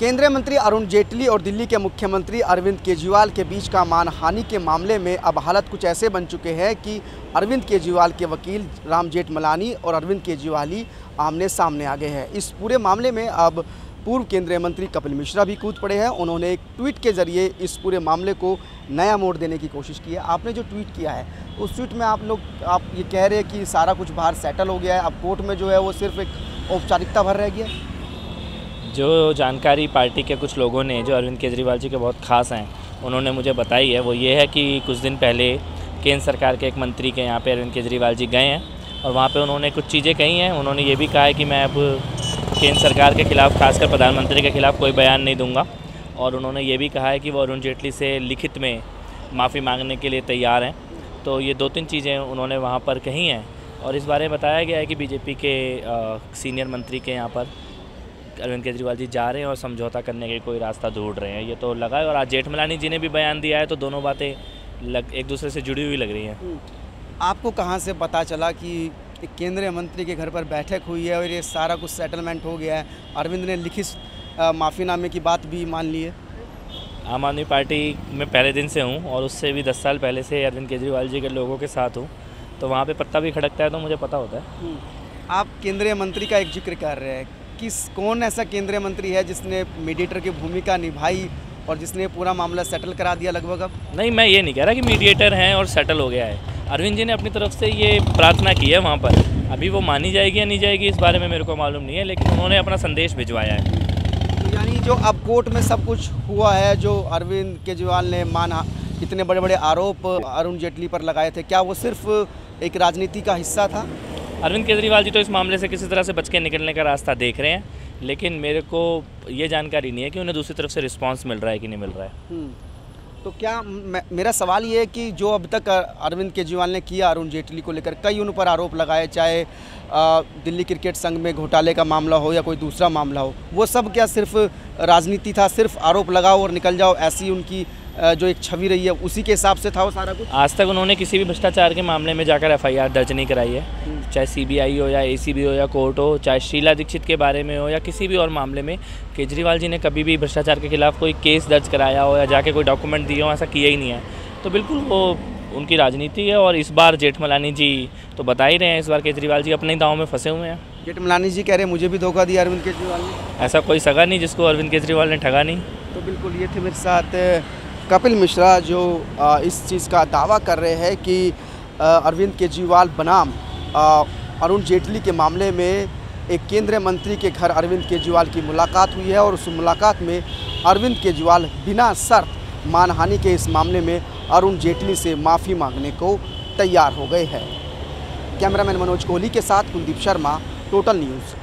केंद्रीय मंत्री अरुण जेटली और दिल्ली के मुख्यमंत्री अरविंद केजरीवाल के बीच का मानहानि के मामले में अब हालत कुछ ऐसे बन चुके हैं कि अरविंद केजरीवाल के वकील राम जेठमलानी और अरविंद केजरीवाल ही आमने सामने आ गए हैं। इस पूरे मामले में अब पूर्व केंद्रीय मंत्री कपिल मिश्रा भी कूद पड़े हैं। उन्होंने एक ट्वीट के जरिए इस पूरे मामले को नया मोड़ देने की कोशिश की है। आपने जो ट्वीट किया है उस ट्वीट में आप ये कह रहे हैं कि सारा कुछ बाहर सेटल हो गया है, अब कोर्ट में जो है वो सिर्फ एक औपचारिकता भर रह गया है। जो जानकारी पार्टी के कुछ लोगों ने जो अरविंद केजरीवाल जी के बहुत ख़ास हैं उन्होंने मुझे बताई है वो ये है कि कुछ दिन पहले केंद्र सरकार के एक मंत्री के यहाँ पे अरविंद केजरीवाल जी गए हैं और वहाँ पे उन्होंने कुछ चीज़ें कही हैं। उन्होंने ये भी कहा है कि मैं अब केंद्र सरकार के ख़िलाफ़, खासकर प्रधानमंत्री के ख़िलाफ़ कोई बयान नहीं दूँगा। और उन्होंने ये भी कहा है कि वो अरुण जेटली से लिखित में माफ़ी मांगने के लिए तैयार हैं। तो ये 2-3 चीज़ें उन्होंने वहाँ पर कही हैं और इस बारे में बताया गया है कि बीजेपी के सीनियर मंत्री के यहाँ पर अरविंद केजरीवाल जी जा रहे हैं और समझौता करने के कोई रास्ता ढूंढ रहे हैं। ये तो लगा है और आज जेठमलानी जी ने भी बयान दिया है, तो दोनों बातें एक दूसरे से जुड़ी हुई लग रही हैं। आपको कहाँ से पता चला कि एक केंद्रीय मंत्री के घर पर बैठक हुई है और ये सारा कुछ सेटलमेंट हो गया है? अरविंद ने लिखित माफ़ीनामे की बात भी मान ली है। आम आदमी पार्टी में पहले दिन से हूँ और उससे भी 10 साल पहले से अरविंद केजरीवाल जी के लोगों के साथ हूँ, तो वहाँ पर पत्ता भी खड़कता है तो मुझे पता होता है। आप केंद्रीय मंत्री का एक जिक्र कर रहे हैं, कौन ऐसा केंद्रीय मंत्री है जिसने मीडिएटर की भूमिका निभाई और जिसने पूरा मामला सेटल करा दिया लगभग? अब नहीं, मैं ये नहीं कह रहा कि मीडिएटर हैं और सेटल हो गया है। अरविंद जी ने अपनी तरफ से ये प्रार्थना की है वहाँ पर। अभी वो मानी जाएगी या नहीं जाएगी इस बारे में मेरे को मालूम नहीं है, लेकिन उन्होंने अपना संदेश भिजवाया है। तो यानी जो अब कोर्ट में सब कुछ हुआ है, जो अरविंद केजरीवाल ने इतने बड़े बड़े आरोप अरुण जेटली पर लगाए थे, क्या वो सिर्फ एक राजनीति का हिस्सा था? अरविंद केजरीवाल जी तो इस मामले से किसी तरह से बच के निकलने का रास्ता देख रहे हैं, लेकिन मेरे को ये जानकारी नहीं है कि उन्हें दूसरी तरफ से रिस्पांस मिल रहा है कि नहीं मिल रहा है। तो क्या मेरा सवाल ये है कि जो अब तक अरविंद केजरीवाल ने किया अरुण जेटली को लेकर, कई उन पर आरोप लगाए, चाहे दिल्ली क्रिकेट संघ में घोटाले का मामला हो या कोई दूसरा मामला हो, वो सब क्या सिर्फ राजनीति था, सिर्फ आरोप लगाओ और निकल जाओ, ऐसी उनकी जो एक छवि रही है उसी के हिसाब से था वो सारा कुछ? आज तक उन्होंने किसी भी भ्रष्टाचार के मामले में जाकर FIR दर्ज नहीं कराई है, चाहे CBI हो या ACB हो या कोर्ट हो, चाहे शीला दीक्षित के बारे में हो या किसी भी और मामले में केजरीवाल जी ने कभी भी भ्रष्टाचार के खिलाफ कोई केस दर्ज कराया हो या जाके कोई डॉक्यूमेंट दिए हो, ऐसा किया ही नहीं है। तो बिल्कुल वो उनकी राजनीति है और इस बार जेठमलानी जी तो बता ही रहे हैं, इस बार केजरीवाल जी अपने ही दांव में फंसे हुए हैं। जेठमलानी जी कह रहे हैं मुझे भी धोखा दिया अरविंद केजरीवाल ने। ऐसा कोई सगा नहीं जिसको अरविंद केजरीवाल ने ठगा नहीं। तो बिल्कुल ये थे मेरे साथ कपिल मिश्रा जो इस चीज़ का दावा कर रहे हैं कि अरविंद केजरीवाल बनाम अरुण जेटली के मामले में एक केंद्रीय मंत्री के घर अरविंद केजरीवाल की मुलाकात हुई है और उस मुलाकात में अरविंद केजरीवाल बिना शर्त मानहानि के इस मामले में अरुण जेटली से माफ़ी मांगने को तैयार हो गए हैं। कैमरामैन मनोज कोहली के साथ कुलदीप शर्मा, टोटल न्यूज़।